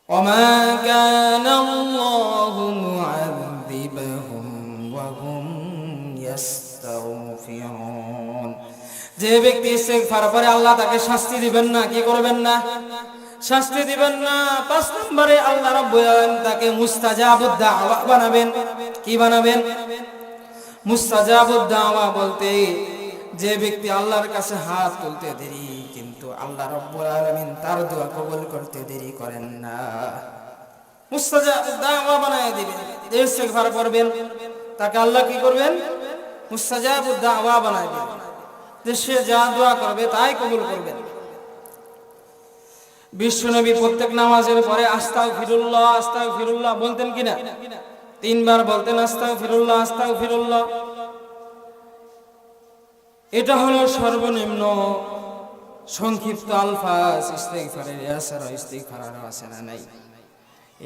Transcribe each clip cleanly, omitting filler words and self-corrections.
وما كان الله معذبهم وهم يستغفرون। যে ব্যক্তি ইস্তিগফার করে আল্লাহ তাকে শাস্তি দিবেন না, কি করবেন না? শাস্তি দিবেন না। 5 নম্বরে আল্লাহ রাব্বুল আলামিন তাকে মুস্তাজাবুদ দাওয়া বানাবেন। কি বানাবেন? মুস্তাজাবুদ দাওয়া বলতে যে ব্যক্তি আল্লাহর কাছে হাত তুলতে দেরি কিন্তু আল্লাহ রাব্বুল আলামিন তার দোয়া কবুল করতে দেরি করেন না, মুস্তাজাবুদ দাওয়া বানায় দিবেন। ইস্তিগফার করবেন তাকে আল্লাহ কি করবেন? মুস্তাজাবুদ দাওয়া বানায় দিবেন, যে সে যা দোয়া করবে তাই কবুল করবেন। বিশ্বনবী প্রত্যেক নামাজের পরে আস্তাগফিরুল্লাহ আস্তাগফিরুল্লাহ বলতেন কিনা? 3 বার বলতেন আস্তাগফিরুল্লাহ আস্তাগফিরুল্লাহ। এটা হলো সর্বনিম্ন সংক্ষিপ্ত আলফাজ ইস্তিগফারের। এছাড়া ইস্তিগফার আরো আছে না নাই?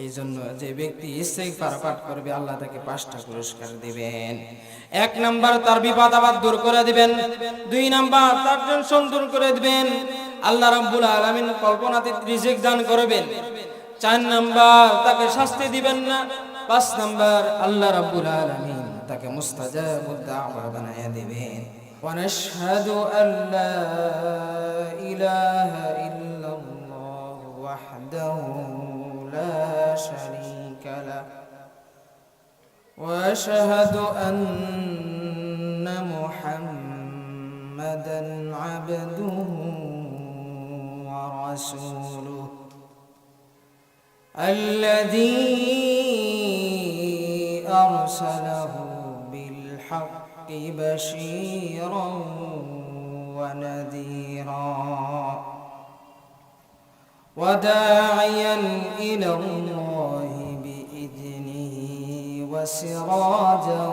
এই জন্য যে ব্যক্তি ইস্তিগফার পাঠ করবে আল্লাহ তাকে 5টা পুরস্কার দিবেন। 1 নাম্বার তার বিপদ আপদ দূর করে দিবেন। 2 নাম্বার তার টেনশন দূর করে দিবেন। আল্লাহ রাব্বুল আলামিন কল্পনাতীত রিজিক দান করবেন। 4 নাম্বার তাকে শাস্তি দিবেন না। 5 নাম্বার আল্লাহ রাব্বুল আলামিন তাকে মুস্তাজাবুদ দাওয়া বানায়া দিবেন। ونشهد أن لا إله إلا الله وحده لا شريك له وأشهد أن محمدا عبده ورسوله الذي أرسله بالحق بشيرا ونذيرا وداعيا إلى الله بإذنه وسراجا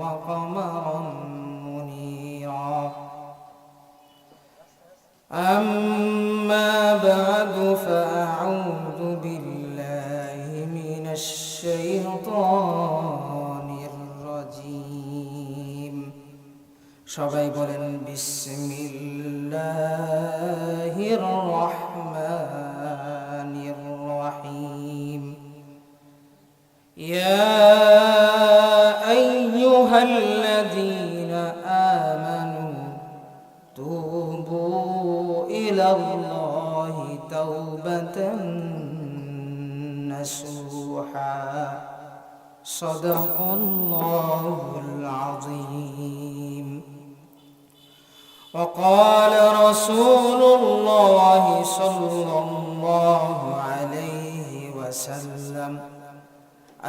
وقمرا منيرا. أما بعد فأعوذ بالله من الشيطان الرجيم. সবাই বলেন বিসমিল্লাহির রহমানির রহিম। ইয়া আইয়ুহাল্লাযীনা আমানু তুবু ইলাল্লাহি তাওবাতান নাসুহা। সাদাকাল্লাহুল আযীম। وقال رسول الله صلى الله عليه وسلم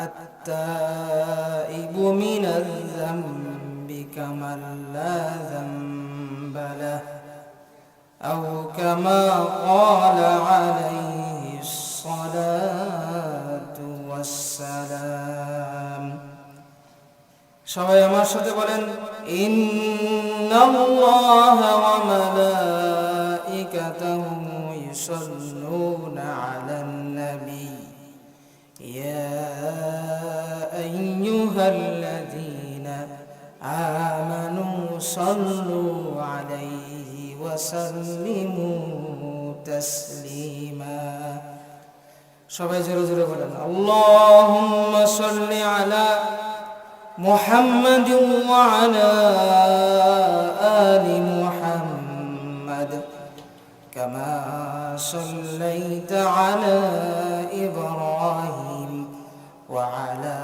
التائب من الذنب كمن لا ذنب له أو كما قال عليه الصلاة والسلام. সবাই আমার সাথে বলেন ইন্নাল্লাহা ওয়া মালাইকাতাহু ইউসাল্লুনা আলান নবী ইয়া আইয়ুহাল্লাযীনা আমানু সাল্লু আলাইহি ওয়া সাল্লিমু তাসলিমা। সবাই জোরে জোরে বলেন আল্লাহুম্মা সাল্লি আলা محمد وعلى آل محمد كما صليت على إبراهيم وعلى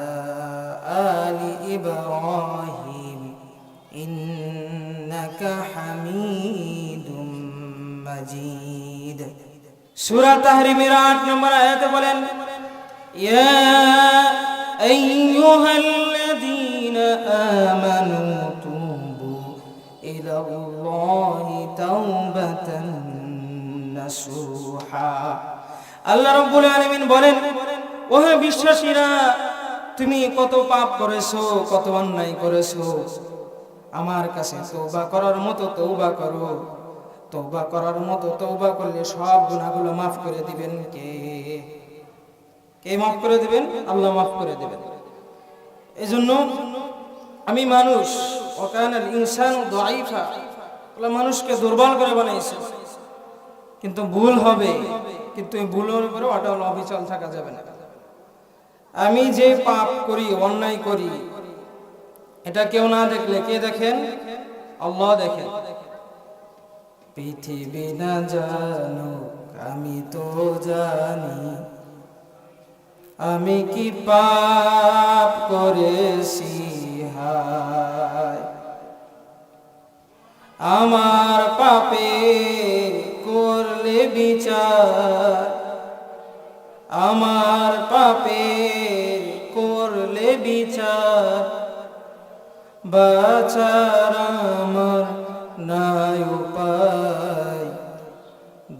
آل إبراهيم إنك حميد مجيد. سورة تحريم 8 নম্বর আয়াতে বলেন يا أيها الذين آمنوا توبوا إلى الله توبة نصوحا. আল্লাহ রাব্বুল আলামিন বলেন ওহে বিশ্বাসীরা, তুমি কত পাপ করেছো, কত অন্যায় করেছো, আমার কাছে তওবা করার মতো তওবা করো। তওবা করার মতো তওবা করলে সব গুনাহগুলো maaf করে দিবেন কে? কে মাফ করে দিবেন? আল্লাহ মাফ করে দিবেন। এজন্য আমি মানুষ ওয়াকানাল ইনসানু দাঈফা, আল্লাহ মানুষকে দুর্বল করে বানাইছে, কিন্তু ভুল হবে কিন্তু এই ভুলের উপরে অটল অবিচল থাকা যাবে না। আমি যে পাপ করি, অন্যায় করি, এটা কেউ না দেখলে কে দেখেন? আল্লাহ দেখেন। পৃথিবী না জানুক আমি তো জানি, আমি কি পাপ করেছি হায়। আমার পাপে করলে বিচার, আমার পাপে করলে বিচার, বাঁচার আমার নাই উপায়।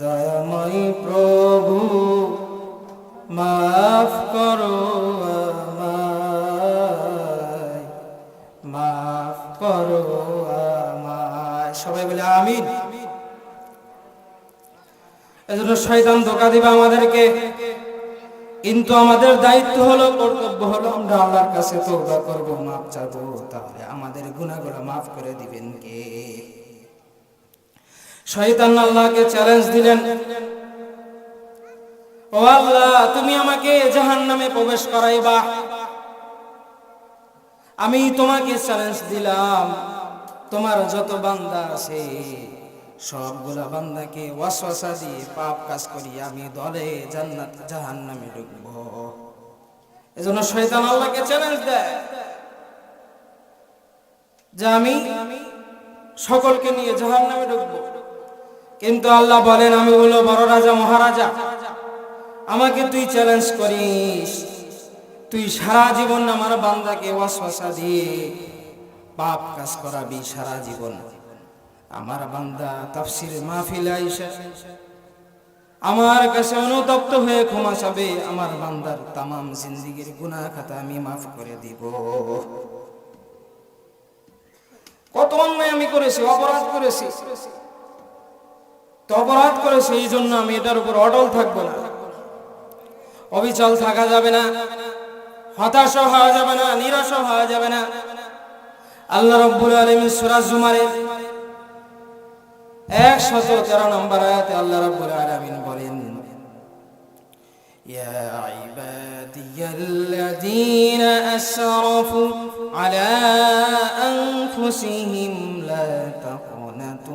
দয়াময় প্রভু মাফ করো আমায়, মাফ করো আমায়। সবাই বলে আমিন। এজন্য শয়তান ধোঁকা দিবে আমাদেরকে, কিন্তু আমাদের দায়িত্ব হলো, কর্তব্য হলো আমরা আল্লাহর কাছে তওবা করব, মাফ চাইবো, তাহলে আমাদের গুনাহগুলো মাফ করে দিবেন কে? শয়তান আল্লাহকে চ্যালেঞ্জ দিলেন, ও আল্লাহ তুমি আমাকে জাহান্নামে প্রবেশ করাইবা, আমি তোমাকে চ্যালেঞ্জ দিলাম তোমার যত বান্দা আছে সবগুলা বান্দাকে ওয়াসওয়াসা দিয়ে পাপ কাজ করি আমি দলে জান্নাত জাহান্নামে ঢুকবো। এজন্য শয়তান আল্লাহকে চ্যালেঞ্জ দেয় যে আমি সকলকে নিয়ে জাহান্নামে ঢুকবো, কিন্তু আল্লাহ বলেন আমি হলো বড় রাজা মহারাজা, আমাকে তুই চ্যালেঞ্জ করিস, তুই সারা জীবন আমার বান্দাকে ওয়াসওয়াসা দিয়ে পাপ কাজ করাবি সারা জীবন। আমার বান্দা তাফসীরের মাহফিলে আইসা আমার কাছে অনুতপ্ত হয়ে ক্ষমা চাবে, আমার বান্দার তামাম জিন্দেগীর গুনাহ খাতা আমি মাফ করে দিব। কত অন্যায় আমি করেছি, অপরাধ করেছি, তো অপরাধ করেছি, এই জন্য আমি এটার উপর অটল থাকবো না, অবিচল থাকা যাবে না, হতাশ হওয়া যাবে না, নিরাশ হওয়া যাবে না। আল্লাহ রাব্বুল আলামিন সূরা জুমারের 113 নম্বর আয়াতে আল্লাহ রাব্বুল আলামিন বলেন, ইয়া ইবাদিয়াল্লাযীনা আসরাফু আলা আনফুসিহিম লা তাকনাতু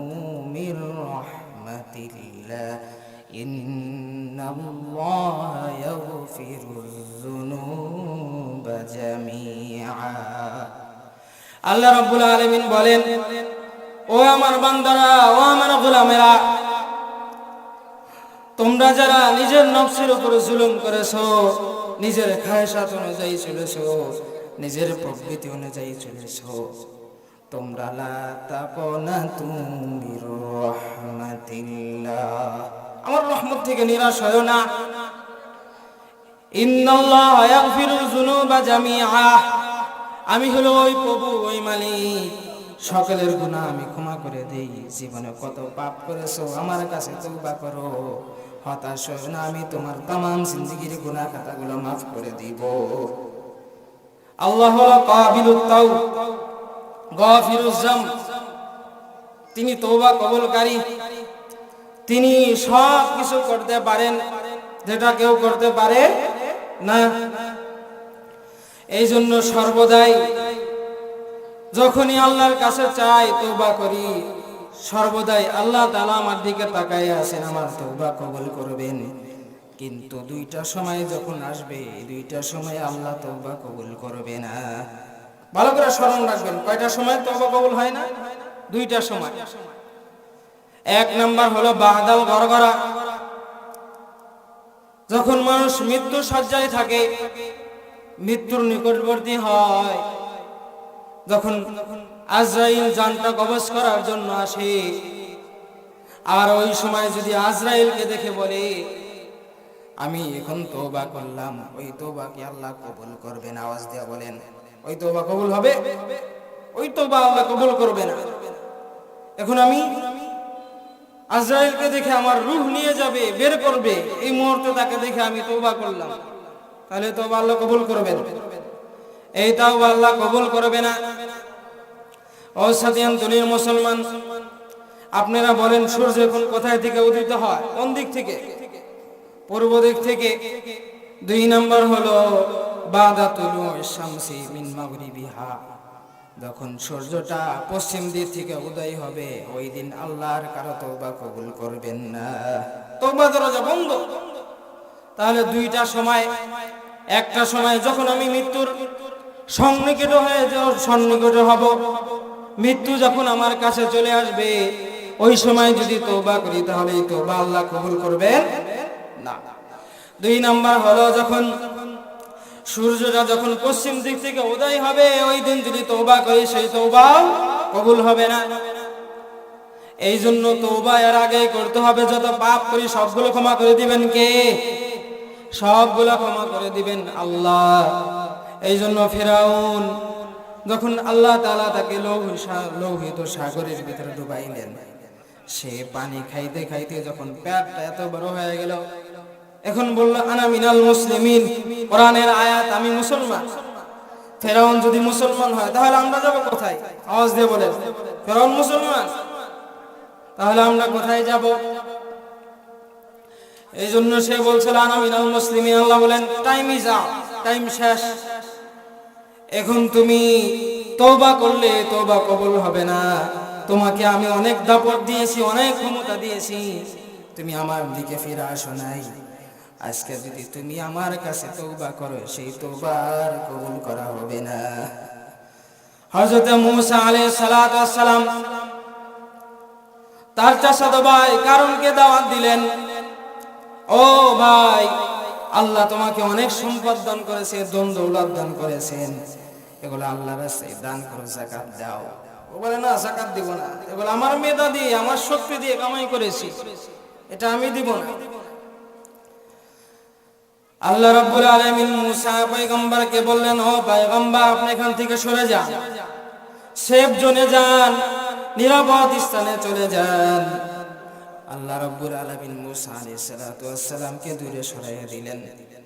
মির রাহমাতিল্লাহ ইন্নাল্লাহা ইয়াগফিরুয যুনুবা জামিআ। আল্লাহ রাব্বুল আলামিন বলেন, ও আমার বান্দারা, ও আমার গোলামেরা, তোমরা যারা নিজের নফসের উপর জুলুম করেছো, নিজের খায়সাত অনুযায়ী চলেছো, নিজের প্রবৃত্তি অনুযায়ী চলেছো, তোমরা লা তাকনাতু মির রাহমাতিল্লাহ, আমার রহমত থেকে নিরাশ হয়ো না। ইন্নাল্লাহা ইয়াগফিরুয যুনুবা জামিআ, আমি হলো ওই প্রভু, ওই মালিক, সকলের গুনাহ আমি ক্ষমা করে দেই। জীবনে কত পাপ করেছো আমার কাছে তওবা করো, হতাশ হও না, আমি তোমার তামাম জিন্দেগীর গুনাহ খাতাগুলো মাফ করে দিব। আল্লাহ হলো কাবিলুত তাওব, গাফিরুজ যাম, তিনি তওবা কবুলকারী, তিনি সব কিছু করতে পারেন যেটা কেউ করতে পারে না। এই জন্য সর্বদাই যখনই আল্লাহর কাছে চাই, তওবা করি, সর্বদাই আল্লাহ তাআলা আমার দিকে তাকায় আছেন, আমার তওবা কবুল করবেন। কিন্তু দুইটা সময় যখন আসবে, দুইটা সময় আল্লাহ তওবা কবুল করবে না। ভালো করে স্মরণ রাখবেন, কয়টা সময় তওবা কবুল হয় না? দুইটা সময়। এক নাম্বার হলো বাদাল গরগরা, যখন মানুষ মৃত্যু শয্যায় থাকে, মৃত্যুর নিকটবর্তী হয়, যখন আজরাইল জানটা কবজ করার জন্য আসে, আর ওই সময় যদি আজরাইলকে দেখে বলে আমি এখন তওবা করলাম, ওই তওবা কি আল্লাহ কবুল করবেন? আওয়াজ দিয়ে বলেন, ওই তওবা কবুল হবে? ওই তওবা আল্লাহ কবুল করবে না। এখন আমি আজরাইলকে দেখে আমার রূহ নিয়ে যাবে, বের করবে, এই মুহূর্তে তাকে দেখে আমি তওবা করলাম, তাহলে তওবা আল্লাহ কবুল করবেন? এই তওবা আল্লাহ কবুল করবে না। ও সাদিয়ান দুনিয়ার মুসলমান, আপনারা বলেন সূর্য এখন কোথায় থেকে উদিত হয়? কোন দিক থেকে? পূর্ব দিক থেকে, 2 নম্বর হলো বাদা তুলুই শামসি মিন মাগরিবিহা, যখন সূর্যটা পশ্চিম দিক থেকে উদয় হবে ওই দিন আল্লাহর কারো তওবা কবুল করবেন না, তওবা দরজা বন্ধ। তাহলে 2টা সময়, একটা সময় যখন আমি মৃত্যুর সন্নিকট হব, মৃত্যু যখন আমার কাছে চলে আসবে, ওই সময় যদি তওবা করি তাহলে এই তওবা আল্লাহ কবুল করবেন না। 2 নাম্বার হলো যখন সূর্যটা যখন পশ্চিম দিক থেকে উদয় হবে ওই দিন যদি তওবা করি সেই তওবাও কবুল হবে না। এই জন্য তওবা এর আগেই করতে হবে। যত পাপ করি সবগুলো ক্ষমা করে দিবেন কে? সবগুলো ক্ষমা করে দিবেন আল্লাহ। এই জন্য ফিরাউন যখন আল্লাহ তাআলা তাকে লোহিত সাগরের ভিতরে ডুবাইলেন, সে পানি খাইতে খাইতে যখন পেটটা এত বড় হয়ে গেল, এখন বলল আনা মিনাল মুসলিমিন, কোরআনের আয়াত, আমি মুসলমান। ফিরাউন যদি মুসলমান হয় তাহলে আমরা যাব কোথায়? আওয়াজ দিয়ে বলেন, ফিরাউন মুসলমান, তাহলে আমরা কোথায় যাব? এই জন্য সে বলছিল আনা মিনাল মুসলিমিন। আল্লাহ বলেন টাইম ইজ আপ, টাইম শেষ। এখন তুমি তওবা করলে তওবা কবুল হবে না। তোমাকে আমি অনেক দাপট দিয়েছি, অনেক ক্ষমতা দিয়েছি, তুমি আমার দিকে ফিরে আসো নাই। আজকে যদি তুমি আমার কাছে তওবা করো সেই তওবা আর কবুল করা হবে না। হযরত মূসা আলাইহিস সালাতু ওয়াস সালাম তার চাচাতো ভাই কারণকে দাওয়াত দিলেন, ও ভাই, আল্লাহ তোমাকে অনেক সম্পদ দান করেছে, ধন দৌলত দান করেছেন, এগুলো আল্লাহর রাস্তায় দান করো, যাকাত দাও। ও বলে না, যাকাত দিব না, এগুলো আমার মেধা দিয়ে আমার শক্তি দিয়ে কামাই করেছি, এটা আমি দিব না। আল্লাহ রাব্বুল আলামিন মূসা পয়গম্বরকে বললেন, ও পয়গম্বর, আপনি এখান থেকে সরে যান, সেফ জোনে যান, নিরাপদ স্থানে চলে যান। আল্লাহ রাব্বুল আলামিন মূসা আলাইহিস সালাতু ওয়াস সালামকে দূরে সরাইয়া দিলেন,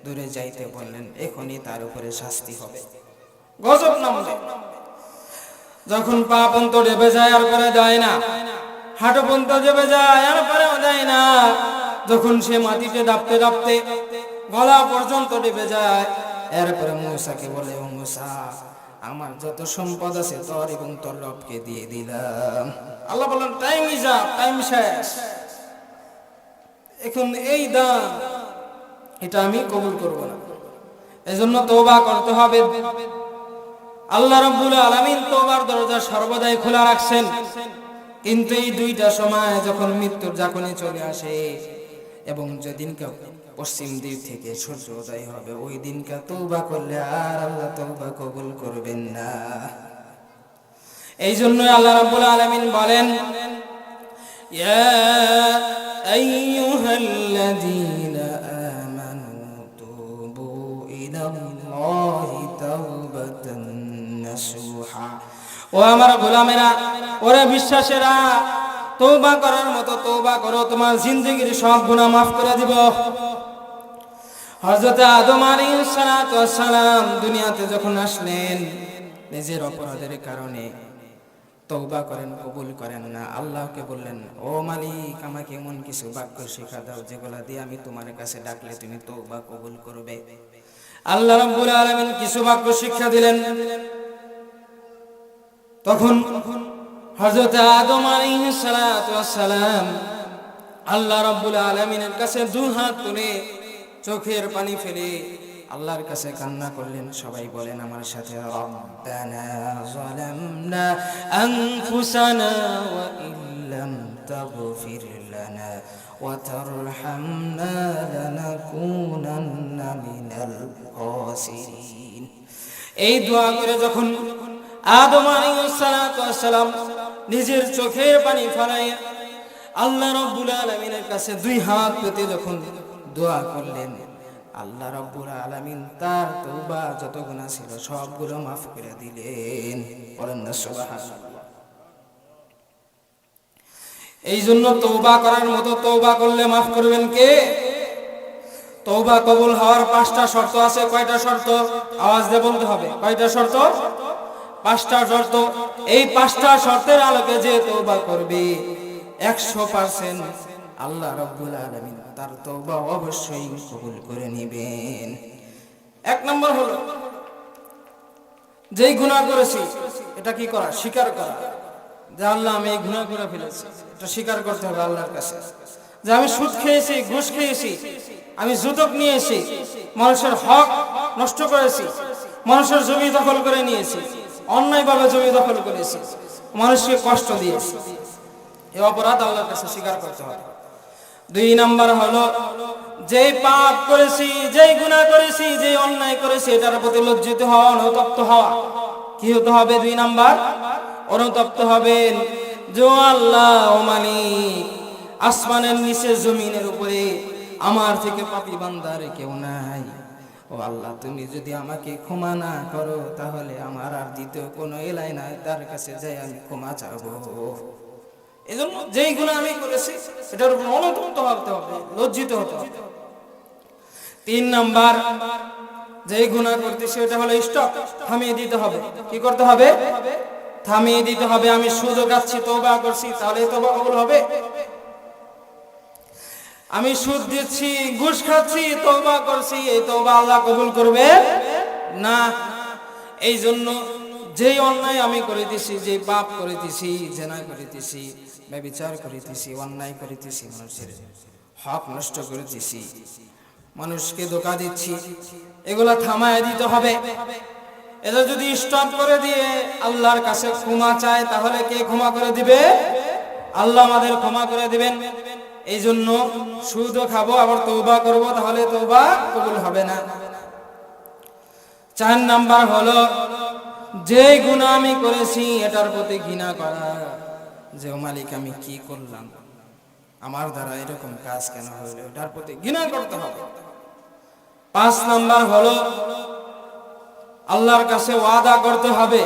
দূরে যাইতে বললেন, এখনই তার উপরে শাস্তি হবে, গজব নামবে। যখন পা পর্যন্ত ডেবে যায় আর পরে যায় না, হাঁটু পর্যন্ত ডেবে যায় আর পরেও যায় না, যখন সে মাটিতে দাপতে দাপতে গলা পর্যন্ত ডেবে যায়, এরপরে মূসাকে বলে, ও মূসা, আমার যত সম্পদ আছে তোর এবং তোর রবকে দিয়ে দিলাম। আল্লাহ বলেন টাইম ইজ আপ, টাইম শেষ। এখন এই দান এটা আমি কবুল করব না। এজন্য তওবা করতে হবে। আল্লাহ রাব্বুল আলামিন তওবার দরজা সর্বদাই খোলা রাখছেন, কিন্তু এই 2টা সময় যখন মৃত্যুর যখনই চলে আসে এবং যেদিনকে পশ্চিম দিক থেকে সূর্য উদয় হবে ওই দিনকে তওবা করলে আর আল্লাহ তওবা কবুল করবেন না। এই জন্য আল্লাহ রাব্বুল আলামিন বলেন, ইয়া আইয়ুহাল্লাযীনা আমানু তুবু ইলাল্লাহি তাওবাতান নাসুহা। ও আমার গোলামেরা, ওরে বিশ্বাসীরা, তওবা করার মতো তওবা করো, তোমার জিন্দেগীর সব গুনাহ maaf করে দিব। হযরত আদম আলাইহিস সালাতু ওয়াস সালাম দুনিয়াতে যখন আসলেন, নিজের অপরাধের কারণে তওবা করেন, কবুল করেন না। আল্লাহকে বললেন, ও মালিক, আমাকে এমন কিছু বাক্য শিক্ষা দাও যেগুলা দিয়ে আমি তোমার কাছে ডাকলে তুমি তওবা কবুল করবে। আল্লাহ রাব্বুল আলামিন কিছু বাক্য শিক্ষা দিলেন। তখন হযরত আদম আলাইহিস সালাতু ওয়াস সালাম আল্লাহ রাব্বুল আলামিনের কাছে 2 হাত তুলে চোখের পানি ফেলে আল্লাহর কাছে কান্না করলেন। সবাই বলেন আমার সাথে, রব্বানা যালামনা আনফুসানা ওয়া ইল্লাম তাগফির লানা ওয়া তারহামনা লানাকুনান্না মিনাল খাসিরিন। এই দোয়া করে যখন আদম আলাইহিস সালাতু ওয়াস সালাম নিজের চোখের পানি ফেলাইয়া আল্লাহ রাব্বুল আলামিনের কাছে 2 হাত পেতে যখন দোয়া করলেন, আল্লাহ রাব্বুল আলামিন তার তওবা যত গুনাহ ছিল সবগুলো maaf করে দিলেন। বলেন না সুবহানাল্লাহ। এই জন্য তওবা করার মতো তওবা করলে maaf করবেন কে? তওবা কবুল হওয়ার 5টা শর্ত আছে। কয়টা শর্ত? আওয়াজ দিয়ে বলতে হবে। কয়টা শর্ত? 5টা শর্ত। এই 5টা শর্তের আলোকে যে তওবা করবে 100% আল্লাহ রাব্বুল আলামিন তার তওবা অবশ্যই কবুল করে নেবেন। এক নম্বর হলো যেই গুনাহ করেছি এটা কি করা, স্বীকার করা, যে আল্লাহ আমি এই গুনাহ করে ফেলেছি, এটা স্বীকার করতে হবে আল্লাহর কাছে। যে আমি সুদ খেয়েছি, ঘুষ খেয়েছি, আমি যৌতুক নিয়েছি, মানুষের হক নষ্ট করেছি, মানুষের জমি দখল করে নিয়েছি, অন্যায়ভাবে জমি দখল করেছি, মানুষকে কষ্ট দিয়েছি, এই অপরাধ আল্লাহর কাছে স্বীকার করতে হবে। দুই নাম্বার হলো যেই পাপ করেছি, যেই গুনাহ করেছি, যেই অন্যায় করেছি এটার প্রতি লজ্জিত হওয়া, অনুতপ্ত হওয়া। কি হতে হবে? দুই নাম্বার, অনুতপ্ত হবেন যে আল্লাহ ও মালিক, আসমানের নিচে জমিনের উপরে আমার থেকে পাপী বান্দার কেউ নাই। ও আল্লাহ, তুমি যদি আমাকে ক্ষমা না করো তাহলে আমার আর দ্বিতীয় কোনো এলাই নাই, তার কাছে যাই আমি ক্ষমা চাবো। এজন্য যেই গুনাহ আমি করেছি এটার উপর অনুতপ্ত হতে হবে, লজ্জিত হতে হবে। তিন নাম্বার, যেই গুনাহ করতেছি এটা হলো স্টপ, থামিয়ে দিতে হবে। কি করতে হবে? থামিয়ে দিতে হবে। আমি সুদ খাচ্ছি, তওবা করছি, তাহলে তওবা কবুল হবে? আমি সুদ দিচ্ছি, ঘুষ খাচ্ছি, তওবা করছি, এই তওবা আল্লাহ কবুল করবে না। এই জন্য যেই অন্যায় আমি করিতেছি, যে পাপ করিতেছি, জেনা করিতেছি, ব্যভিচার করিতেছি, অন্যায় করিতেছি, মানুষের হক নষ্ট করিতেছি, মানুষকে ধোঁকা দিচ্ছি, এগুলা থামায় দিতে হবে। এটা যদি স্টপ করে দিয়ে আল্লাহর কাছে ক্ষমা চায় তাহলে কে ক্ষমা করে দিবে? আল্লাহ আমাদের ক্ষমা করে দিবেন। এই জন্য সুদও খাবো আবার তওবা করব, তাহলে তওবা কবুল হবে না। চার নাম্বার হলো যে গুনাহ আমি করেছি এটার প্রতি ঘৃণা করা, যে ও মালিক আমি কি করলাম, আমার দ্বারা এরকম কাজ কেন হলো, এটার প্রতি ঘৃণা করতে হবে। পাঁচ নাম্বার হলো আল্লাহর কাছে ওয়াদা করতে হবে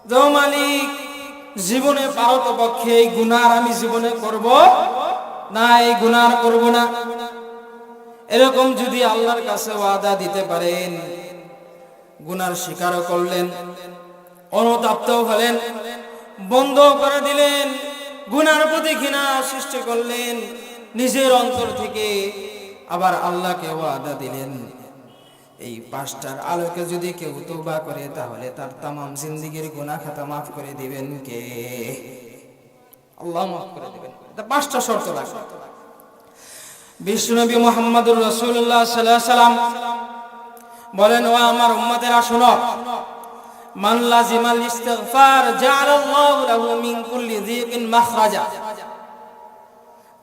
যে ও মালিক, জীবনে পারতপক্ষে এই গুনাহ আমি জীবনে করব না, এই গুনাহ করব না। এরকম যদি আল্লাহর কাছে ওয়াদা দিতে পারেন, গুনার স্বীকারও করলেন, অনুতপ্ত হলেন, বন্ধ করে দিলেন, গুনার প্রতি ঘৃণা সৃষ্টি করলেন নিজের অন্তর থেকে, আবার আল্লাহকে ওয়াদা দিলেন এই পাঁচটার আলোকে যদি কেউ তওবা করে তাহলে তার তামাম জিন্দেগীর গুনাহ খাতা মাফ করে দিবেন কে? আল্লাহ মাফ করে দিবেন। এটা পাঁচটা শর্ত লাগবে। বিশ্বনবী মুহাম্মদুর রাসূলুল্লাহ সাল্লাল্লাহু আলাইহি সাল্লাম বলেন, ও আমার উম্মতেরা শোনো, মান লাজিমাল ইস্তিগফার জাআলাল্লাহু লাহু মিন কুল্লি যিকিন মাখরাজা।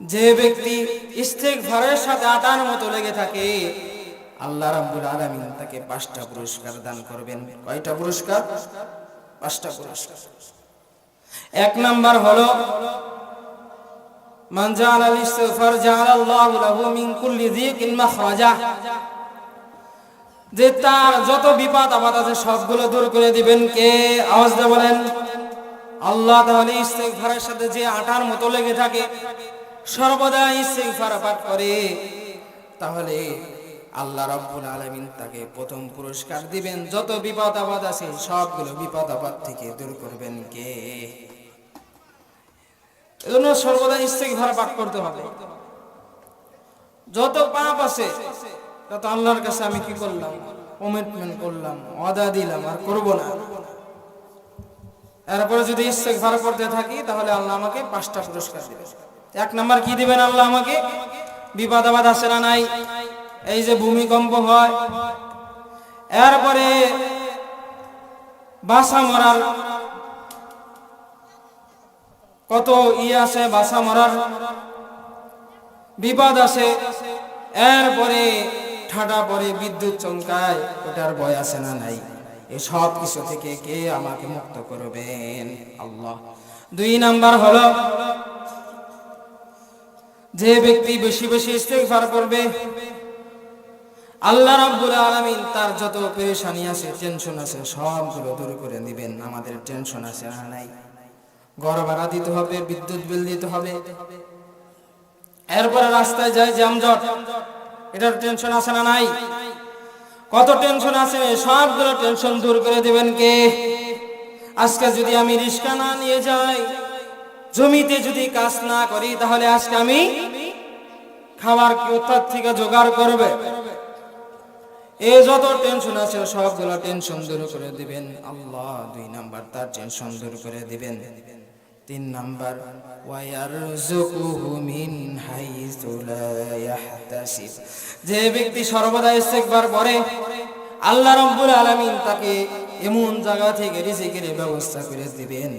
যে ব্যক্তি ইস্তিগফারের সাথে আটার মতো লেগে থাকে, আল্লাহ রাব্বুল আলামিন তাকে 5টা পুরস্কার দান করবেন। কয়টা পুরস্কার? 5টা পুরস্কার। এক নাম্বার হলো মান জাআলাল ইস্তিগফার জাআলাল্লাহু লাহু মিন কুল্লি যিকিন মাখরাজা। যে তার যত বিপদ আপদ আছে সবগুলো দূর করে দিবেন কে? আওয়াজ দিয়ে বলেন আল্লাহ। তাহলে ইস্তিগফারের সাথে যে আটার মতো লেগে থাকে, সর্বদা ইস্তিগফার পাঠ করে, তাহলে আল্লাহ রাব্বুল আলামিন তাকে প্রথম পুরস্কার দিবেন। যত বিপদ আপদ আছে সবগুলো বিপদ আপদ থেকে দূর করবেন কে? এজন্য সর্বদা ইস্তিগফার পাঠ করতে হবে। যত পাপ আছে তত আল্লাহর কাছে আমি কি করলাম? কমিটমেন্ট করলাম, ওয়াদা দিলাম আর করব না। এরপরে যদি ইস্তিগফার করতে থাকি তাহলে আল্লাহ আমাকে 5টা পুরস্কার দিবেন। এক নাম্বার কি দিবেন আল্লাহ আমাকে? বিপদ আপদ আছে না নাই? এই যে ভূমিকম্প হয়, এরপরে বাসা মরার কত আছে, বাসা মরার বিপদ আছে, এরপরে ঠাডা পরে বিদ্যুৎ চমকায়, ওটার ভয় আছে না নাই? এই সব কিছু থেকে কে আমাকে মুক্ত করবেন? আল্লাহ। 2 নাম্বার হলো যে ব্যক্তি বেশি বেশি ইস্তিগফার করবে, আল্লাহ রাব্বুল আলামিন তার যত পেরেশানি আছে, টেনশন আছে, সবগুলো দূর করে দিবেন। আমাদের টেনশন আছে না নাই? ঘর ভাড়া দিতে হবে, বিদ্যুৎ বিল দিতে হবে, এরপরে রাস্তায় যায় যানজট, এটার টেনশন আছে না নাই? কত টেনশন আছে, সবগুলো টেনশন দূর করে দিবেন কে? আজকে যদি আমি রিস্কা না নিয়ে যাই, জমিতে যদি কাজ না করি, তাহলে আজকে আমি খাবার কোথা থেকে জোগাড় করবে, এই যত টেনশন আছে সবগুলো টেনশন দূর করে দিবেন আল্লাহ। 2 নাম্বার তার টেনশন দূর করে দিবেন। 3 নাম্বার ওয়ায়ারযুকুহু মিন হাইসু লা ইয়াহতাসিব, যে ব্যক্তি সর্বদা ইস্তিগফার করে আল্লাহ রাব্বুল আলামিন তাকে এমন জায়গা থেকে রিজিকের ব্যবস্থা করে দিবেন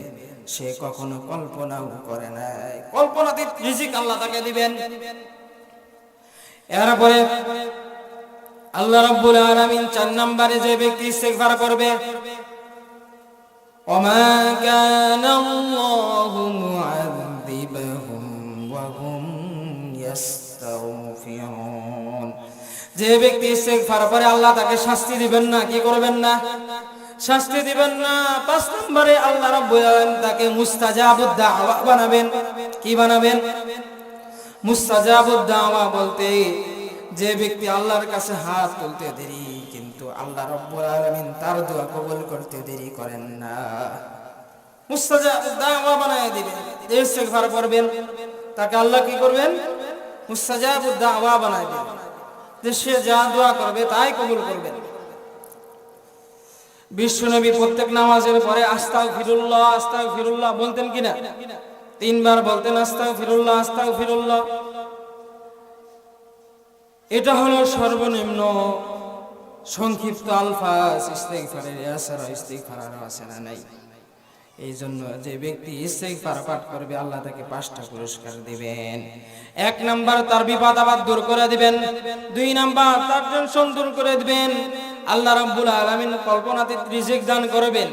সে কখনো কল্পনাও করে নাই। কল্পনাতীত রিজিক আল্লাহ তাকে দিবেন। এরপরে আল্লাহ রাব্বুল আলামিন 4 নম্বরে যে ব্যক্তি ইস্তিগফার করবে, ওমা কানাল্লাহু মুআযিবাহুম ওয়া হুম ইস্তাগফিরুন, যে ব্যক্তি ইস্তিগফার করে আল্লাহ তাকে শাস্তি দিবেন না। কি করবেন না? শাস্তি দিবেন না। 5 নম্বরে আল্লাহ রাব্বুল আলামিন তাকে মুস্তাজাবুদ দাওয়া বানাবেন। কি বানাবেন? মুস্তাজাবুদ দাওয়া বলতে যে ব্যক্তি আল্লাহর কাছে হাত তুলতে দেরি কিন্তু আল্লাহ রাব্বুল আলামিন তার দোয়া কবুল করতে দেরি করেন না, মুস্তাজাবুদ দাওয়া বানায় দিবেন। যে ইস্তিগফার করবেন তাকে আল্লাহ কি করবেন? মুস্তাজাবুদ দাওয়া বানায় দিবেন, যে সে যা দোয়া করবে তাই কবুল করবেন। বিশ্বনবী প্রত্যেক নামাজের পরে আস্তাগফিরুল্লাহ আস্তাগফিরুল্লাহ বলতেন কিনা? 3 বার বলতেন আস্তাগফিরুল্লাহ আস্তাগফিরুল্লাহ। এটা হলো সর্বনিম্ন সংক্ষিপ্ত আলফাজ ইস্তিগফারের। এছাড়া ইস্তিগফার আরো আছে না নাই? এই জন্য যে ব্যক্তি ইস্তিগফার পাঠ করবে আল্লাহ তাকে 5টা পুরস্কার দিবেন। 1 নাম্বার তার বিপদ আপদ দূর করে দিবেন। 2 নাম্বার তার টেনশন দূর করে দিবেন। আল্লাহ রাব্বুল আলামিন কল্পনাতীত রিজিক দান করবেন।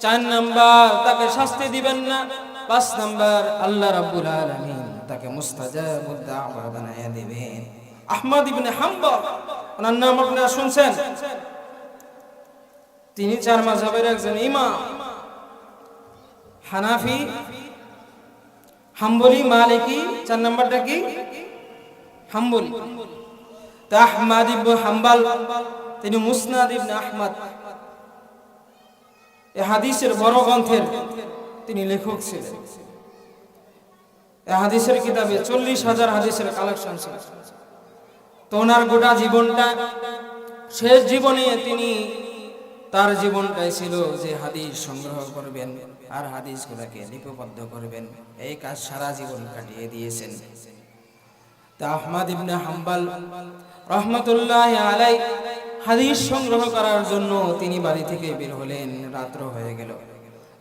4 নাম্বার তাকে শাস্তি দিবেন না। 5 নাম্বার আল্লাহ রাব্বুল আলামিন তাকে মুস্তাজাবুদ দাওয়া বানায়া দিবেন। আহমদ ইবনে হাম্বল, ওনার নাম আপনারা শুনছেন, তিনি 4 মাযহাবের একজন ইমাম। হানাফি, হাম্বলি, মালিকি। 4 নাম্বারটা কি? হাম্বলি। তা আহমদ ইবনে হাম্বল তিনি মুসনাদ ইবনে আহমদ এই হাদিসের বড় গ্রন্থের তিনি লেখক ছিলেন। এই হাদিসের কিতাবে 40,000 হাদিসের কালেকশন ছিল। তো ওনার গোটা জীবনটা, শেষ জীবনে তিনি তার জীবনটাই ছিল যে হাদিস সংগ্রহ করবেন আর হাদিসগুলোকে লিপিবদ্ধ করবেন। এই কাজ সারা জীবন কাটিয়ে দিয়েছেন। তা আহমদ ইবনে হাম্বল রাহমাতুল্লাহি আলাইহি হাদিস সংগ্রহ করার জন্য তিনি বাড়ি থেকে বের হলেন। রাত্র হয়ে গেল।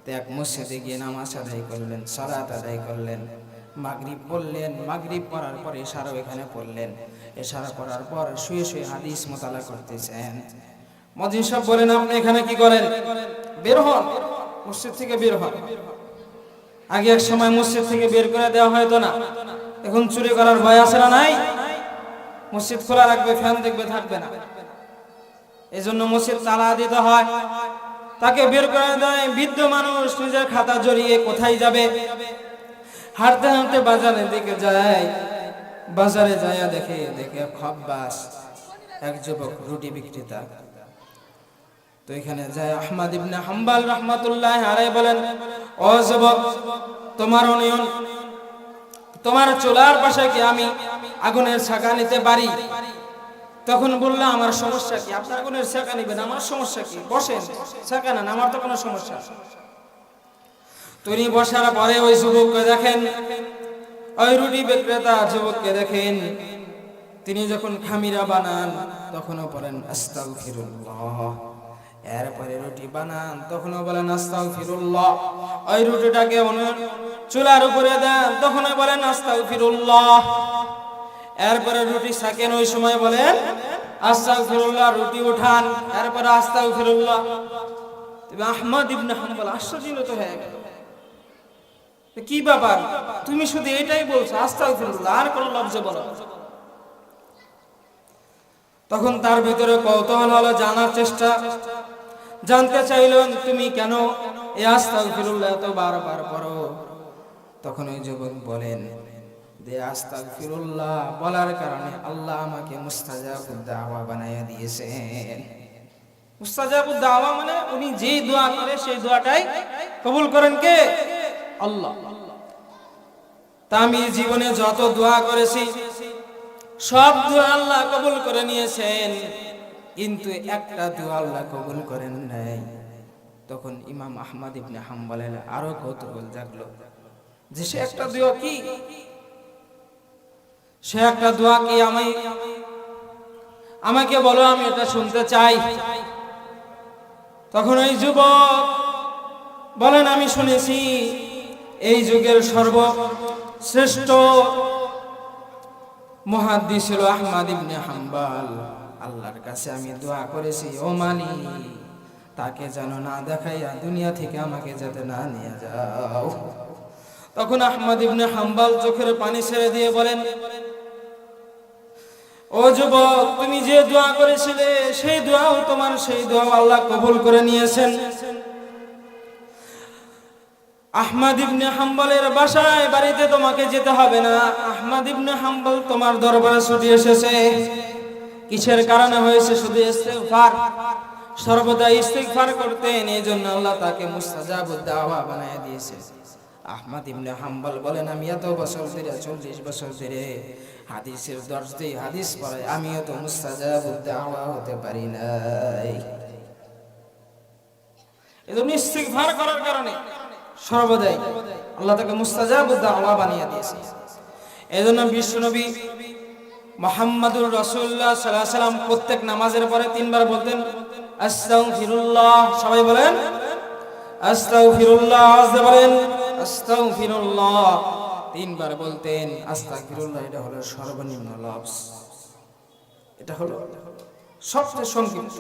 তো এক মসজিদে গিয়ে নামাজ আদায় করলেন, সালাত আদায় করলেন, মাগরিব পড়লেন। মাগরিব পড়ার পর ইশারা এখানে পড়লেন। ইশারা পড়ার পর শুয়ে শুয়ে হাদিস মোতালা করতেছেন। মুয়াজ্জিন সাহেব বলেন, আপনি এখানে কি করেন? বের হন, মসজিদ থেকে বের হন। আগে এক সময় মসজিদ থেকে বের করে দেওয়া হয়তো না, এখন চুরি করার ভয় আছে না নাই? মসজিদ খোলা রাখবে, ফ্যান দেখবে, থাকবে না। এই জন্য মসজিদ তালা দিতে হয়। তাকে বের করে দেয়। বৃদ্ধ মানুষ নিজের খাতা জড়িয়ে কোথায় যাবে? হাঁটতে হাঁটতে বাজারের দিকে যায়। বাজারে যায় দেখে খব্বাস এক যুবক রুটি বিক্রেতা। তো এখানে যায় আহমদ ইবনে হাম্বল রাহমাতুল্লাহি আলাইহি বলেন, ও যুবক, তোমার অনিয়ন, তোমার চুলার পাশে কি আমি আগুনের ছাকা নিতে পারি? তখন বললাম, আমার সমস্যা কি? আপনার আগুনের ছাকা নিবেন, আমার সমস্যা কি? বসেন, ছাকা নেন, আমার তো কোনো সমস্যা। তিনি বসার পরে ওই যুবককে দেখেন, ওই রুটি বিক্রেতা যুবককে দেখেন, তিনি যখন খামিরা বানান তখনও বলেন আস্তাগফিরুল্লাহ। এরপরে রুটি বানান তখনও বলেন আস্তাগফিরুল্লাহ। ওই রুটিটাকে চুলার উপরে দেন তখনও বলেন আস্তাগফিরুল্লাহ। এরপরে রুটি ছাকেন, ওই সময় বলেন আস্তাগফিরুল্লাহ। রুটি উঠান, এরপরে আস্তাগফিরুল্লাহ। তবে আহমদ ইবনে হাম্বল আশ্চর্যজনক হয়ে গেল, কি ব্যাপার, তুমি শুধু এটাই বলছো আস্তাগফিরুল্লাহ, আর কোন লফজ বলো? তখন তার ভিতরে কৌতূহল হলো, জানার চেষ্টা, জানতে চাইলেন তুমি কেন এই আস্তাগফিরুল্লাহ এত বারবার পড়ো? তখন ওই যুবক বলেন যে আস্তাগফিরুল্লাহ বলার কারণে আল্লাহ আমাকে মুস্তাজাবুদ দাওয়া বানায়া দিয়েছেন। মুস্তাজাবুদ দাওয়া মানে উনি যে দোয়া করে সেই দোয়াটাই কবুল করেন কে? আল্লাহ। তা আমি জীবনে যত দোয়া করেছি সব দোয়া আল্লাহ কবুল করে নিয়েছেন, কিন্তু একটা দোয়া আল্লাহ কবুল করেন নাই। তখন ইমাম আহমদ ইবনে হাম্বলের আরো কৌতূহল জাগলো যে সে একটা দোয়া কি, সে একটা দোয়া কি আমাকে বলো, আমি এটা শুনতে চাই। তখন ওই যুবক বলেন, আমি শুনেছি এই যুগের সর্বশ্রেষ্ঠ মুহাদ্দিস ছিল আহমদ ইবনে হাম্বল। আল্লাহর কাছে আমি দোয়া করেছি, ও মালিক তাকে যেন না দেখাইয়া দুনিয়া থেকে আমাকে যাতে না নিয়ে যাও। তখন আহমদ ইবনে হাম্বল চোখের পানি ছেড়ে দিয়ে বলেন, ও যুবক, তুমি যে দোয়া করেছিলে সেই দোয়াও তোমার, সেই দোয়া আল্লাহ কবুল করে নিয়েছেন। আহমদ ইবনে হাম্বলের বাসায় বাড়িতে তোমাকে যেতে হবে না। আহমদ ইবনে হাম্বল তোমার দরবারে ছুটে এসেছে। কিসের কারণে হয়েছে? শুধু ইস্তিগফার, সর্বদা ইস্তিগফার করতেন, এই জন্য আল্লাহ তাকে মুস্তাজাবুদ দাওয়া বানায় দিয়েছে। আহমদ ইবনে হাম্বল বলেন, আমি এত বছর ধরে 40 বছর ধরে হাদিসের দর্শ দিই, হাদিস পড়াই, আমিও তো মুস্তাজাবুদ দাওয়া হতে পারি নাই। এজন্য ইস্তিগফার করার কারণে সর্বদাই আল্লাহ তাকে মুস্তাজাবুদ দাওয়া বানিয়ে দিয়েছে। এজন্য বিশ্বনবী মুহাম্মদুর রাসূলুল্লাহ সাল্লাল্লাহু আলাইহি ওয়াসাল্লাম প্রত্যেক নামাজের পরে 3 বার বলতেন আস্তাগফিরুল্লাহ। সবাই বলেন আস্তাগফিরুল্লাহ, আওয়াজ দিয়ে বলেন আস্তাগফিরুল্লাহ। 3 বার বলতেন আস্তাগফিরুল্লাহ। এটা হলো সর্বনিম্ন লফজ, এটা হলো সবচেয়ে সংক্ষিপ্ত।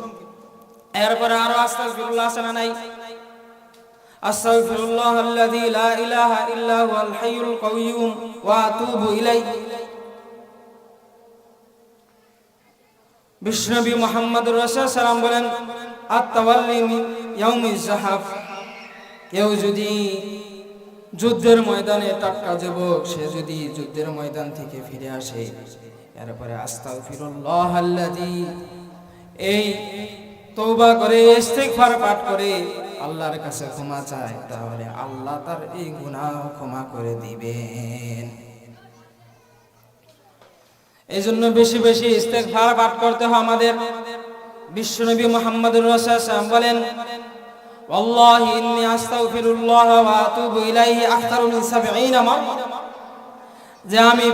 এরপরে আরো আস্তাগফিরুল্লাহ আছে না নাই? আস্তাগফিরুল্লাহ আল্লাযী লা ইলাহা ইল্লা হুয়াল হাইয়ুল কাইয়্যুম ওয়া আতুবু ইলাইহি। বিশ্বনবী মুহাম্মদুর রাসূলুল্লাহ সাল্লাম বলেন, আত-তাওয়াল্লি মিন ইয়াউমিজ যাহাফ। কেউ যদি যুদ্ধের ময়দানে, টাটকা যুবক, সে যদি যুদ্ধের ময়দান থেকে ফিরে আসে, এরপরে আস্তাগফিরুল্লাহ আল্লাযী, এই তওবা করে ইস্তিগফার পাঠ করে আল্লাহর কাছে ক্ষমা চায়, তাহলে আল্লাহ তার এই গুনাহ ক্ষমা করে দিবেন। এই জন্য বেশি বেশি ইস্তিগফার পাঠ করতে হয় আমাদের। বিশ্বনবী মুহাম্মদুর রাসূলুল্লাহ সাল্লাল্লাহু আলাইহি ওয়াসাল্লাম বলেন, ওয়াল্লাহি ইন্নী আস্তাগফিরুল্লাহ ওয়া আতুবু ইলাইহি আকতারু মিন 70 মাররা, যে আমি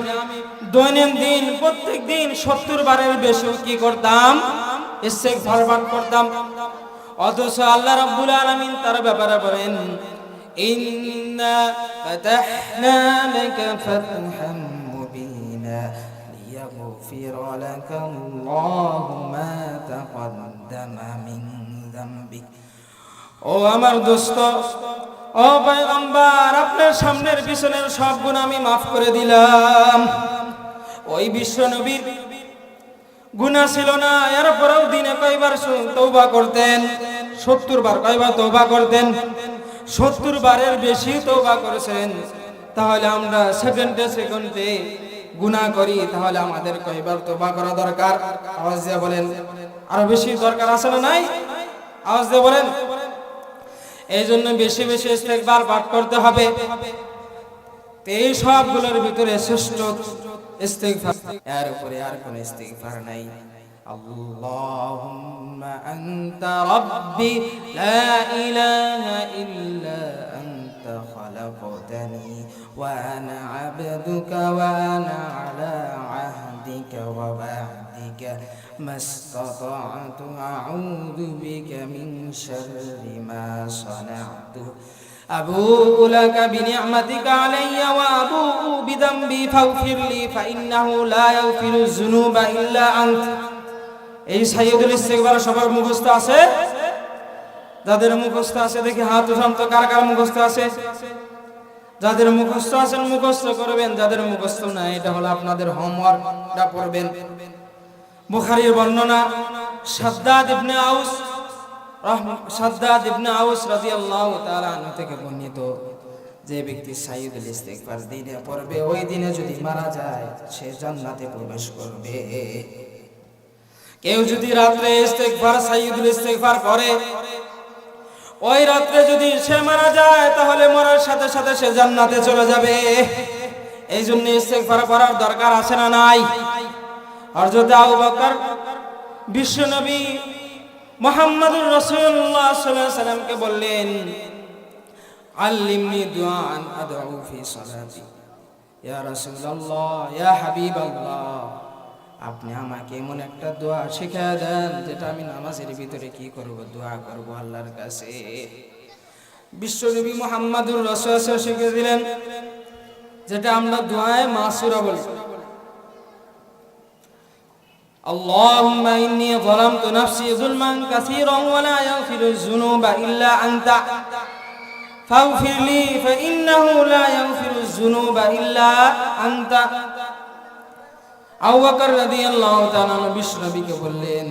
দৈনন্দিন প্রত্যেক দিন 70 বারের বেশি কি করতাম? ইস্তিগফার পাঠ করতাম। অথচ আল্লাহ রাব্বুল আলামিন তার ব্যাপারে বলেন, ইন্না ফাতাহনা লাকা ফাতহাম মুবিনা লিয়াগফিরা লাকা আল্লাহু মা তাকদ্দামা মিন যামবিক। ও আমার দোস্ত, ও পয়গম্বর, আপনার সামনের পিছনের সব গুনাহ আমি মাফ করে দিলাম। ওই বিশ্ব নবীর গুনাহ ছিল না, এরপরেও দিনে কয়বার তওবা করতেন? 70 বার। কয়বার তওবা করতেন? 70 বারের বেশি তওবা করেছেন। তাহলে আমরা সেকেন্ডে সেকেন্ডে গুনাহ করি, তাহলে আমাদের কয়বার তওবা করা দরকার? আওয়াজ দিয়ে বলেন। আরো বেশি দরকার আছে না নাই? আওয়াজ দিয়ে বলেন। এই জন্য বেশি বেশি ইস্তিগফার পাঠ করতে হবে। এই সবগুলোর ভিতরে শ্রেষ্ঠ ইস্তিগফার, এর উপরে আর কোন ইস্তিগফার নাই। আল্লাহুম্মা আনতা রাব্বি লা ইলাহা ইল্লা আনতা খালাকতানি ওয়া আনা আবদুকা ওয়া আনা আলা আহদিকা ওয়া ওয়া'দিকা মাসতাতা'তু আউযু বিকা মিন শাররি মা সানা'তু আবুউ লাকা বিনি'মাতিকা আলাইয়া ওয়া আবুউ বিযামবি ফাগফির লি ফাইন্নাহু লা ইয়াগফিরুয যুনুবা ইল্লা আনত। এই সাইয়্যিদুল ইস্তিগফার সবার মুখস্থ আছে? যাদের মুখস্থ আছে দেখি হাত উঠান তো, কার কার মুখস্থ আছে? যাদের মুখস্থ আছেন মুখস্থ করবেন, যাদের মুখস্থ নাই এটা হলো আপনাদের হোমওয়ার্কটা পড়বেন। বুখারীর বর্ণনা, শাদ্দাদ ইবনে আউস রাদিয়াল্লাহু তাআলা আনহু থেকে বর্ণিত, যে ব্যক্তি সাইয়্যিদুল ইস্তিগফার দিনে পড়বে, ওই দিনে যদি মারা যায় সে জান্নাতে প্রবেশ করবে। কেউ যদি রাতে ইস্তিগফার, সাইয়্যিদুল ইস্তিগফার পড়ে, ওই রাতে যদি সে মারা যায় তাহলে মরার সাথে সাথে সে জান্নাতে চলে যাবে। এই জন্য ইস্তিগফার করার দরকার আছে না নাই? হযরত আবু বকর বিশ্বনবী মুহাম্মদুর রাসূলুল্লাহ সাল্লাল্লাহু আলাইহি সাল্লামকে বললেন, আল্লিমনি দুআন আদউ ফি সালাতি। ইয়া রাসূলুল্লাহ, ইয়া হাবিবাল্লাহ, আপনি আমাকে এমন একটা দোয়া শিখিয়ে দেন যেটা আমি নামাজের ভিতরে কি করব, দোয়া করব আল্লাহর কাছে। বিশ্বনবী মুহাম্মদুর রাসূলুল্লাহ শিখিয়ে দিলেন, যেটা আমরা দোয়ায়ে মাসুরা বলি। আল্লাহুম্মা ইন্নী যালামতু নাফসি যুলমান কাসীরান ওয়া লা ইয়াগফিরুয যুনুবা ইল্লা আনতা ফাগফির লি ফাইন্নাহু লা ইয়াগফিরুয যুনুবা ইল্লা আনতা। আবু বকর রাদিয়াল্লাহু তাআলা বিশ্বনবীকে বললেন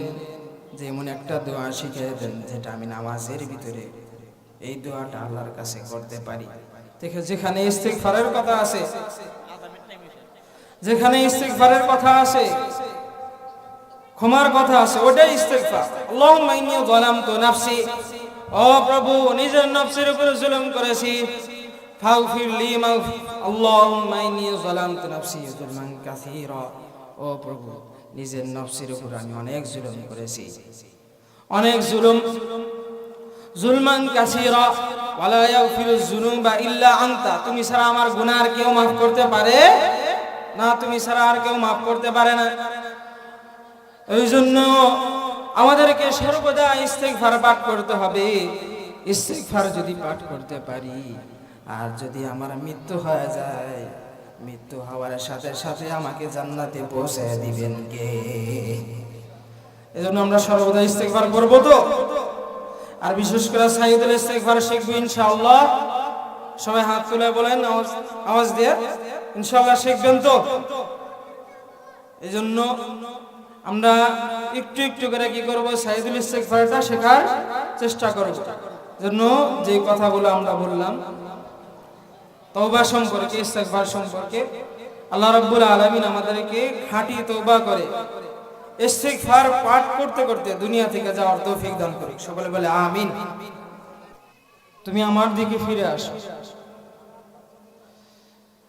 যে এমন একটা দোয়া শিখিয়ে দেন যেটা আমি নামাজের ভিতরে এই দোয়াটা আল্লাহর কাছে করতে পারি। দেখো, যেখানে ইস্তিগফারের কথা আছে, যেখানে ইস্তিগফারের কথা আছে, ক্ষমার কথা আছে, ওটাই ইস্তিগফার। আল্লাহুম্মা ইন্নী যালামতু নাফসি, ও প্রভু নিজের নফসের উপর জুলুম করেছি, ফাগফির লি আল্লাহুম্মা ইন্নী যালামতু নাফসি যুলমান কাসীরা, ও প্রভু নিজের নফসের উপর আমি অনেক জুলুম করেছি, অনেক জুলুম, যুলমান কাসীরা ওয়া লা ইয়াগফিরুয যুনুবা ইল্লা আনতা, তুমি ছাড়া আমার গুনাহ আর কেউ maaf করতে পারে না, তুমি ছাড়া আর কেউ maaf করতে পারে না। এই জন্য আমাদেরকে সর্বদা ইস্তিগফার পাঠ করতে হবে। ইস্তিগফার যদি পাঠ করতে পারি, আর যদি আমার মৃত্যু হয়ে যায়, মৃত্যু হওয়ার সাথে সাথে আমাকে জান্নাতে পৌঁছে দিবেন কে? এজন্য আমরা সর্বদা ইস্তিগফার করব তো, আর বিশেষ করে সাইয়্যিদুল ইস্তিগফার শিখব ইনশাআল্লাহ। সবাই হাত তুলে বলেন, আওয়াজ দিয়ে ইনশাআল্লাহ শিখবেন তো। এজন্য আমরা একটু একটু করে কি করব, সাইয়্যিদুল ইস্তিগফারটা শেখার চেষ্টা করব। জন্য যে কথাগুলো আমরা বললাম তওবা সম্পর্কে, ইস্তিগফার সম্পর্কে, আল্লাহ রাব্বুল আলামিন আমাদেরকে খাঁটি তওবা করে ইস্তিগফার পাঠ করতে করতে দুনিয়া থেকে যাওয়ার তৌফিক দান করুক। সকলে বলে আমিন। তুমি আমার দিকে ফিরে আসো।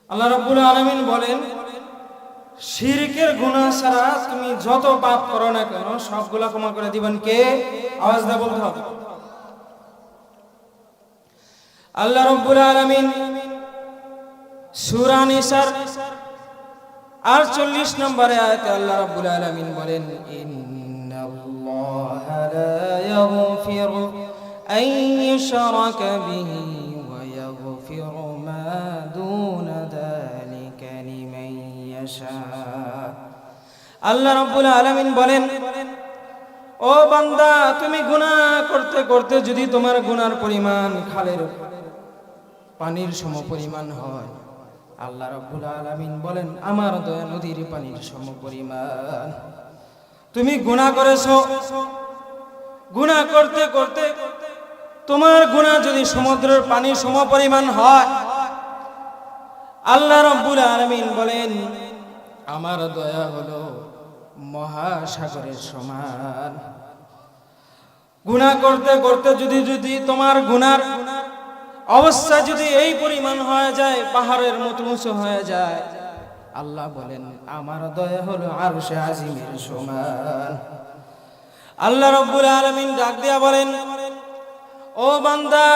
আল্লাহ রাব্বুল আলামিন বলেন, শিরকের গুনাহ ছাড়া তুমি যত পাপ করো না কেন সবগুলা ক্ষমা করে দিবেন কে? আওয়াজ দিয়ে বলতে হবে। আল্লাহ রাব্বুল আলামিন সূরা নিসার 48 নম্বরে আয়াতে আল্লাহ রাব্বুল আলামিন বলেন, ইন্নাল্লাহা লা ইয়াগফিরু আন ইউশরাকা বিহি ওয়া ইয়াগফিরু মা দুনা যালিকা লিমান ইয়াশা। আল্লাহ রাব্বুল আলামিন বলেন, ও বান্দা, তুমি গুনাহ করতে করতে যদি তোমার গুনার পরিমাণ খালের পানির সমপরিমাণ হয়, আল্লাহ রাব্বুল আলামিন বলেন আমার দয়া নদীর পানির সমপরিমাণ। তুমি গুনাহ করেছো, গুনাহ করতে করতে তোমার গুনাহ যদি সমুদ্রের পানির সমপরিমাণ হয়, আল্লাহ রাব্বুল আলামিন বলেন আমার দয়া হলো মহাসাগরের সমান। গুনাহ করতে করতে যদি তোমার গুনার অবস্থা যদি এই পরিমাণ হয়ে যায়, পাহাড়ের মতো উঁচু হয়ে যায়, আল্লাহ বলেন আমার দয়া হলো আরশে আজিমের সমান। আল্লাহ রাব্বুল আলামিন ডাক দিয়া বলেন, ও বান্দা,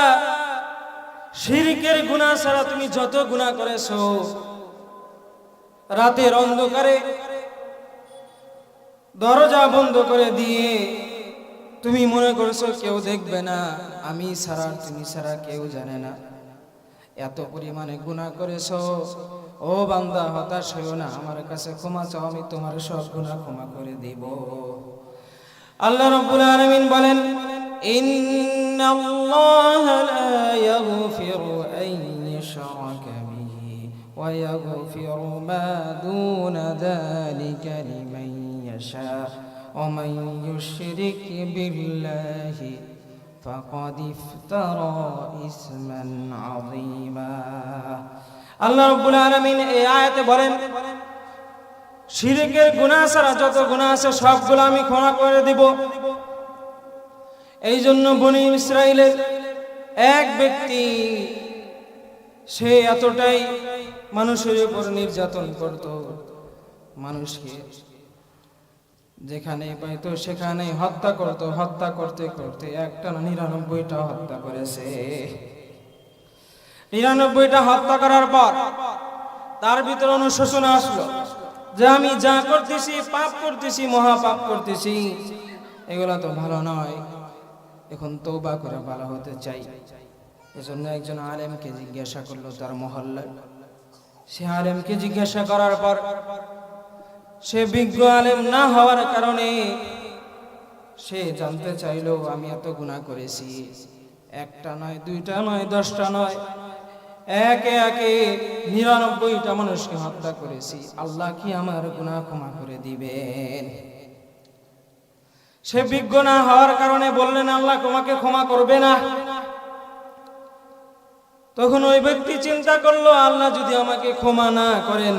শিরকের গুনাহ ছাড়া তুমি যত গুনাহ করেছো, রাতের অন্ধকারে দরজা বন্ধ করে দিয়ে তুমি মনে করছো কেউ দেখবে না, আমি ছাড়া তুমি ছাড়া কেউ জানে না, এত পরিমাণে গুনাহ করেছো। ও বান্দা, হতাশ হইও না, আমার কাছে ক্ষমা চাও, আমি তোমার সব গুনাহ ক্ষমা করে দেব। আল্লাহ রাব্বুল আলামিন বলেন, ইন্নাল্লাহা লা ইয়াগফিরু আন ইউশরাকা বিহি ওয়া ইয়াগফিরু মা দুনা যালিকা লিমান ইয়াশা ওয়া মান ইউশরিক বিল্লাহি ফাকাদ ইফতারা ইসমান আযীমা। আল্লাহ রাব্বুল আলামিন এই আয়াতে বলেন, শিরকের গুনাহ ছাড়া যত গুনাহ আছে সবগুলো আমি ক্ষমা করে দিব। এই জন্য বনী ইসরাইলের এক ব্যক্তি, সে এতটাই মানুষের উপর নির্যাতন করত, মানুষকে যেখানে পাইতো সেখানে হত্যা করতো, হত্যা করতে করতে একটানা 99টা হত্যা করেছে। 99টা হত্যা করার পর তার ভিতরে অনুশোচনা আসলো যে আমি যা করতেছি, পাপ করতেছি, মহাপাপ করতেছি, এগুলা তো ভালো নয়, এখন তওবা করে ভালো হতে চাই। এজন্য একজন আলেমকে জিজ্ঞাসা করলো তার মহল্লায়। সে আলেমকে জিজ্ঞাসা করার পর সে বিজ্ঞ আলেম না হওয়ার কারণে সে জানতে চাইলো আমি এত গুনাহ করেছি, একটা নয়, দুইটা নয়, 10টা নয়, একে একে 99টা মানুষকে হত্যা করেছি, আল্লাহ কি আমার গুনাহ ক্ষমা করে দিবেন? সে বিজ্ঞ না হওয়ার কারণে বললেন আল্লাহ তোমাকে ক্ষমা করবে না। তখন ওই ব্যক্তি চিন্তা করলো আল্লাহ যদি আমাকে ক্ষমা না করেন,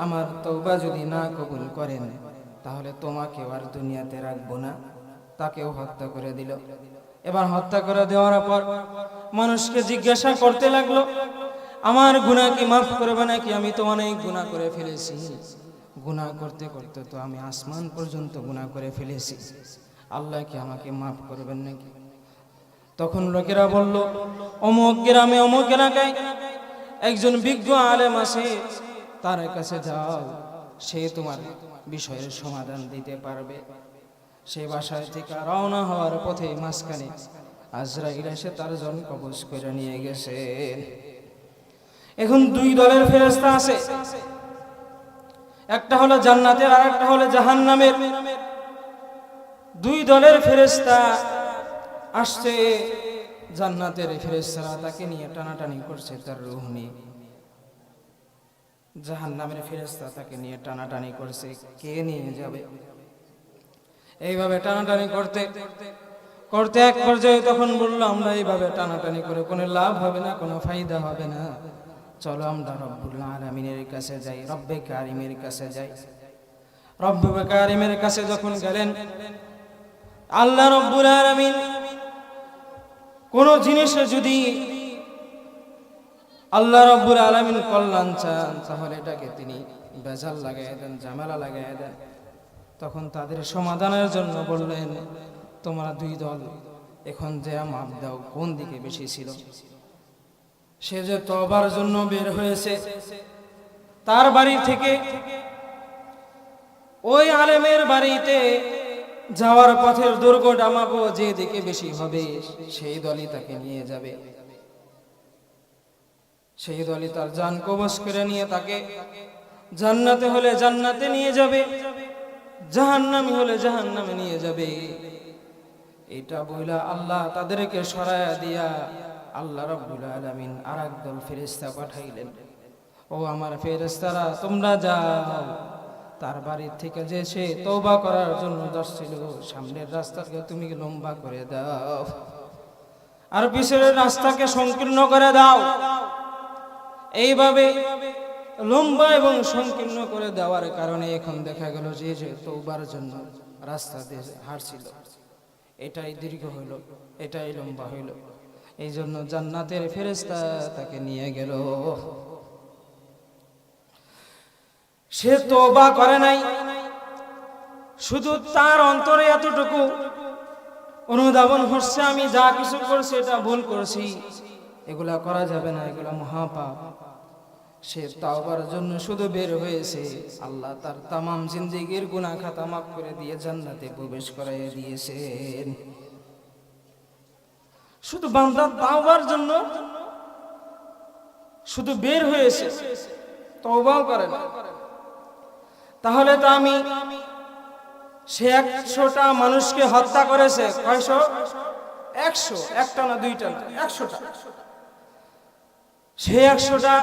আমার তওবা যদি না কবুল করেন, তাহলে তোমাকেও আর দুনিয়াতে রাখবো না। তাকেও হত্যা করে দিল। এবার হত্যা করে দেওয়ার পর মানুষকে জিজ্ঞাসা করতে লাগলো আমার গুনাহ কি মাফ করবে নাকি? আমি তো অনেক গুনাহ করে ফেলেছি, গুনাহ করতে করতে তো আমি আসমান পর্যন্ত গুনাহ করে ফেলেছি, আল্লাহ কি আমাকে মাফ করবেন নাকি? তখন লোকেরা বলল অমুক গ্রামে অমুক এলাকায় একজন বিজ্ঞ আলেম আছে, তার কাছে যাও, সে তোমার বিষয়ের সমাধান দিতে পারবে। সে বাসায় থেকে রওনা হওয়ার পথে মাঝখানে আজরাইল এসে তার জন কবজ করে নিয়ে গেছে। এখন দুই দলের ফেরেশতা আছে, একটা হলো জান্নাতের আর একটা হলো জাহান্নামের। দুই দলের ফেরেশতা আসছে। জান্নাতের ফেরেশতারা তাকে নিয়ে টানাটানি করছে তার রূহ নিয়ে, জাহান্নামের ফেরেশতা তাকে নিয়ে টানাটানি করছে কে নিয়ে যাবে। এইভাবে টানাটানি করতে করতে এক পর্যায়ে তখন বললো আমরা এইভাবে টানাটানি করে কোনো লাভ হবে না, কোনো ফায়দা হবে না, চলো আমরা রব্বুল আলামিনের কাছে যাই, রব্বে কারিমের কাছে যাই। রব্বে কারিমের কাছে যখন গেলেন, আল্লাহ রব্বুল আলামিন কোন জিনিসে যদি আল্লাহ রব্বুল আলামিন কল্যাণ চান, তাহলে এটাকে তিনি বেজাল লাগাইয়া দেন, ঝামেলা লাগাইয়া দেন। তখন তাদের সমাধানের জন্য বললেন তোমরা দুই দল এখন যে মাপ দাও কোন দিকে বেশি ছিল। সে যে তওবার জন্য বের হয়েছে, তার বাড়ি থেকে ওই আলেমের বাড়িতে যাওয়ার পথের দুর্ঘটনা মাপো যে দিকে বেশি হবে সেই দলই তাকে নিয়ে যাবে, সেই দলই তার জান কবজ করে নিয়ে তাকে জান্নাতে হলে জান্নাতে নিয়ে যাবে, জাহান্নামে হলে জাহান্নামে নিয়ে যাবে। এটা বইলা আল্লাহ তাদেরকে সরায়া দিয়া আল্লাহ রাব্বুল আলামিন আরেক দল ফেরেশতা পাঠাইলেন, ও আমার ফেরেশতারা তোমরা যাও, তার বাড়ি থেকে যে সে তওবা করার জন্য যাচ্ছিল সামনের রাস্তাকে তুমি লম্বা করে দাও আর পিছনের রাস্তাকে সংকীর্ণ করে দাও। এইভাবে লম্বা এবং সংকীর্ণ করে দেওয়ার কারণে এখন দেখা গেল যে যে তওবার জন্য রাস্তা দিয়ে হাঁটছিল এটাই দীর্ঘ হইল, এটাই লম্বা হইল। এই জন্য জান্নাতের ফেরেশতা তাকে নিয়ে গেল। সে তওবা করে নাই, শুধু তার অন্তরে এতটুকু অনুধাবন হচ্ছে আমি যা কিছু করছি এটা ভুল করছি, এগুলা করা যাবে না, এগুলা মহাপাপ। সে তাওবার জন্য শুধু বের হয়েছে, আল্লাহ তার তামাম জিন্দেগির গুনাহ খাতা মাফ করে দিয়ে জান্নাতে প্রবেশ করাইয়া দিয়েছেন। শুধু বান্দা তাওবার জন্য শুধু বের হয়েছে, তওবাও করে না। তাহলে তো আমি সে 100টা মানুষকে হত্যা করেছে, কয়শো? 100, একটা না দুইটা না, 100টা। সে 100টা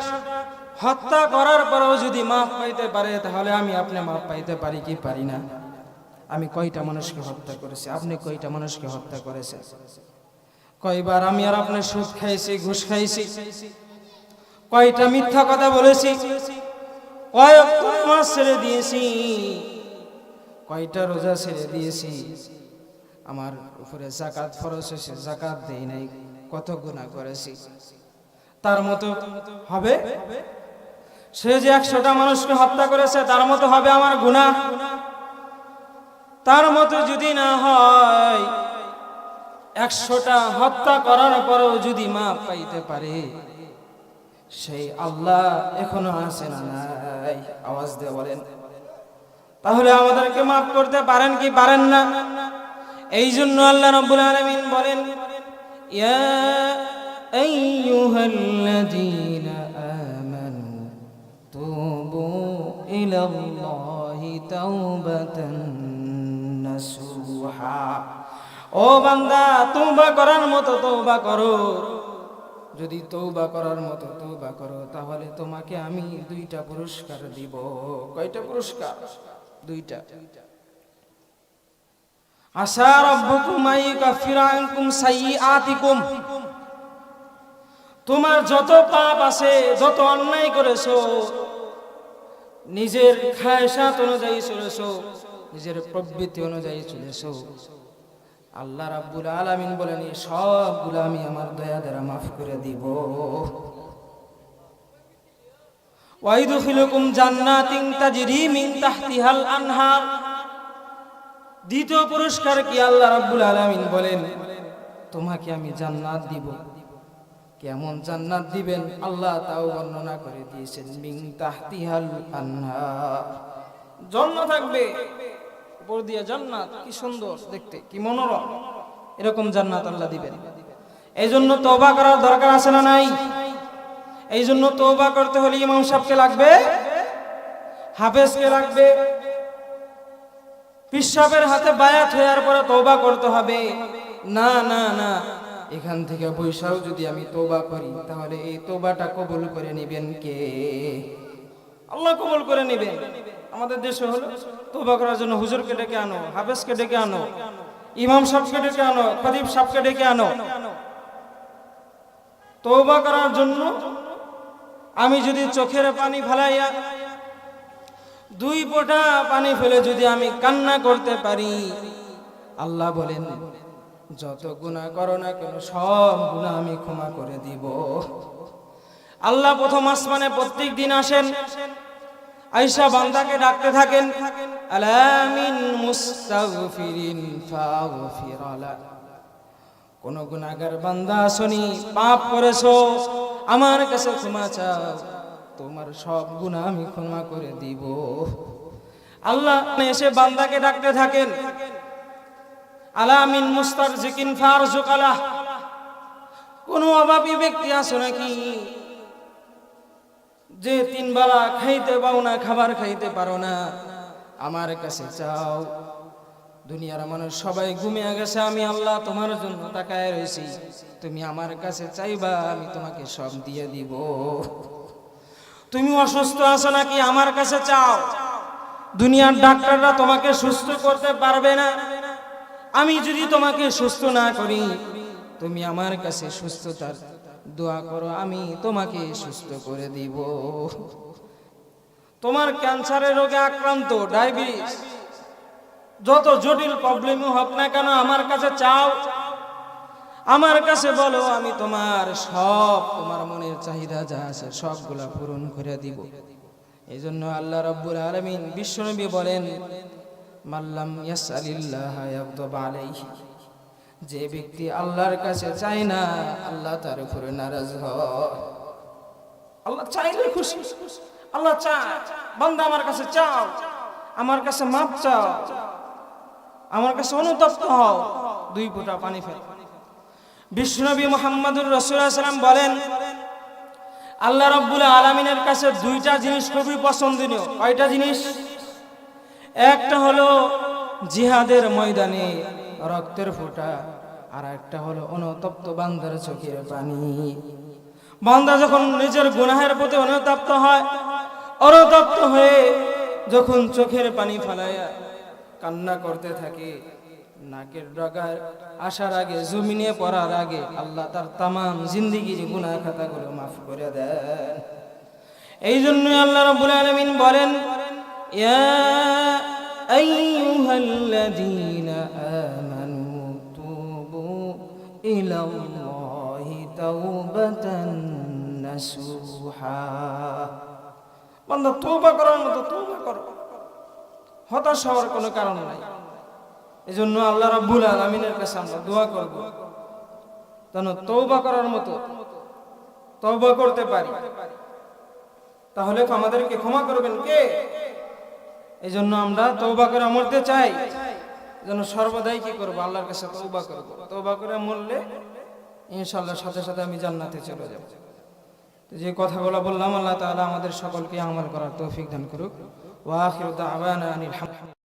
হত্যা করার পরেও যদি মাফ পাইতে পারে, তাহলে আমি আপনি মাফ পাইতে পারি কি পারি না? আমি কয়টা মানুষকে হত্যা করেছি, আপনি কয়টা মানুষকে হত্যা করেছেন? কয়বার আমি আর আপনি সুদ খাইছি, ঘুষ খাইছি, কয়টা মিথ্যা কথা বলেছি, কয়েকটা নামাজ ছেড়ে দিয়েছি, কয়টা রোজা ছেড়ে দিয়েছি, আমার উপরে যাকাত ফরজ হয়েছে যাকাত দেই নাই, কত গুনাহ করেছি। তার মতো হবে? সে যে 100টা মানুষকে হত্যা করেছে তার মতো হবে আমার গুনাহ? তার মতো যদি না হয়, 100টা হত্যা করার পরেও যদি মাপ পাইতে পারে, সেই আল্লাহ এখনো আছে না নাই? আওয়াজ দিয়ে বলেন। তাহলে আমাদেরকে মাফ করতে পারেন কি পারেন না? এই জন্য আল্লাহ রাব্বুল আলামিন বলেন, ইয়া আইয়ুহাল্লাযীনা আমানু তুবু ইলাল্লাহি তাওবাতান নাসুহা। ও বান্দা, তওবা করার মতো তওবা করো। যদি তওবা করার মতো তওবা করো, তাহলে তোমাকে আমি 2টা পুরস্কার দিব। কয়টা পুরস্কার? 2টা। আসা রাব্বুকুম আইয়ুকাফিরা আনকুম সাইয়্যাতিকুম। তোমার যত পাপ আছে, যত অন্যায় করেছো, নিজের খায়সাত অনুযায়ী চলেছো, নিজের প্রবৃত্তি অনুযায়ী চলেছো, আল্লাহ রাব্বুল আলামিন বলেন এই সবগুলো আমি আমার দয়া দ্বারা মাফ করে দিব। ওয়াইদুখিলুকুম জান্নাতিন তাজরি মিন তাহতিহাল আনহার। দ্বিতীয় পুরস্কার কি? আল্লাহ রাব্বুল আলামিন বলেন তোমাকে আমি জান্নাত দিব। কেমন জান্নাত দিবেন আল্লাহ তাও বর্ণনা করে দিয়েছেন। মিন তাহতিহাল আনহার, ঝর্ণা থাকবে উপর দিয়ে জান্নাত, কি সুন্দর দেখতে, কি মনোরম, এরকম জান্নাত আল্লাহ দিবেন। এই জন্য তওবা করার দরকার আছে না নাই? এই জন্য তওবা করতে হলে ইমাম সাহেবকে লাগবে, হাফেজকে লাগবে, পীর সাহেবের হাতে বায়াত হওয়ার পরে তওবা করতে হবে। না না না, এখান থেকে বৈশাও যদি আমি তওবা করি, তাহলে এই তওবাটা কবুল করে নেবেন কে? আল্লাহ কবুল করে নেবেন। আমাদের দেশে হলো তওবা করার জন্য হুজুরকে ডেকে আনো, হাফেজকে ডেকে আনো, ইমাম সাহেবকে ডেকে আনো, খতিব সাহেবকে ডেকে আনো। তওবা করার জন্য আমি যদি চোখের পানি ফেলাইয়া 2 ফোঁটা পানি ফেলে যদি আমি কান্না করতে পারি, আল্লাহ বলেন যত গুনাহ করো না কেন সব গুনাহ আমি ক্ষমা করে দিব। আল্লাহ প্রথম আসমানে প্রত্যেক দিন আসেন, আয়েশা বান্দাকে ডাকতে থাকেন, আলামিন মুস্তাগফিরিন ফাগফির লা। কোন গুনাহগার বান্দা আসনি, পাপ করেছো, আমার কাছে ক্ষমা চাও, তোমার সব গুনাহ আমি ক্ষমা করে দিব। আল্লাহ এসে বান্দাকে ডাকতে থাকেন, আলামিন মুস্তারজিকিন ফারজুকালাহ। কোন অভাবী ব্যক্তি আছে নাকি যে 3 বেলা খাইতে পাও না, খাবার খাইতে পারো না, আমার কাছে চাও। দুনিয়ার মানুষ সবাই ঘুমিয়ে গেছে, আমি আল্লাহ তোমার জন্য তাকায় রয়েছি, তুমি আমার কাছে চাইবা, আমি তোমাকে সব দিয়ে দিব। তুমি অসুস্থ আছো নাকি, আমার কাছে চাও। দুনিয়ার ডাক্তাররা তোমাকে সুস্থ করতে পারবে না, আমি যদি তোমাকে সুস্থ না করি, তুমি আমার কাছে সুস্থতার দোয়া করো, আমি তোমাকে সুস্থ করে দিব। তোমার ক্যান্সারের রোগে আক্রান্ত, ডায়াবেটিস, যত জটিল প্রবলেমই হোক না কেন, আমার কাছে চাও, আমার কাছে বলো, আমি তোমার সব, তোমার মনের চাহিদা যা আছে সবগুলা পূরণ করে দিব। এই জন্য আল্লাহ রাব্বুল আলামিন বিশ্বনবী বলেন, মাল্লাম ইয়াসআলিল্লাহ ইয়াগদাব আলাইহি। যে ব্যক্তি আল্লাহর কাছে চায় না, আল্লাহ তার উপরে নারাজ হয়। আল্লাহ চাইলে খুশি, আল্লাহ চায় বান্দা আমার কাছে চাও, আমার কাছে মাপ চাও, আমার কাছে অনুতপ্ত হও, 2 ফোঁটা পানি ফেল। বিশ্বনবী মুহাম্মদুর রাসূলুল্লাহ সাল্লাল্লাহু আলাইহি ওয়াসাল্লাম বলেন, আল্লাহ রাব্বুল আলামিনের কাছে 2টা জিনিস খুবই পছন্দনীয়। কয়টা জিনিস? একটা হলো জিহাদের ময়দানে রক্তের ফোঁটা, আর একটা হলো অনুতপ্ত বান্দার চোখের পানি। বান্দা যখন নিজের গুনাহের প্রতি অনুতপ্ত হয়, অনুতপ্ত হয়ে যখন চোখের পানি ফেলায়া কান্না করতে থাকে, নাকের ডগায় আসার আগে, জমিনে পড়ার আগে আল্লাহ তার তামাম জিন্দেগির গুনাহ খাতাগুলো মাফ করে দেন। এই জন্যই আল্লাহ রাব্বুল আলামিন বলেন, ইয়া আইয়ুহাল্লাযীনা আমানু তুবু ইলাল্লাহি তাওবাতান নাসুহা। বান্দা তওবা করার মতো তওবা করো, হতাশ হওয়ার কোনো কারণ নাই। এজন্য আল্লাহ রাব্বুল আলামিনের কাছে আমরা দোয়া করব যেন তওবা করার মতো তওবা করতে পারি, তাহলে আমাদেরকে ক্ষমা করবেন কে? এজন্য আমরা তওবা করে মরতে চাই, যেন সর্বদাই কি করব, আল্লাহর কাছে তওবা করব। তওবা করে মরলে ইনশাআল্লাহ সাথে সাথে আমি জান্নাতে চলে যাব। তো যে কথাগুলো বললাম, আল্লাহ তাআলা আমাদের সকলকে আমল করার তৌফিক দান করুক। ওয়া আখিরু দাওয়ানা আনিল হামদ।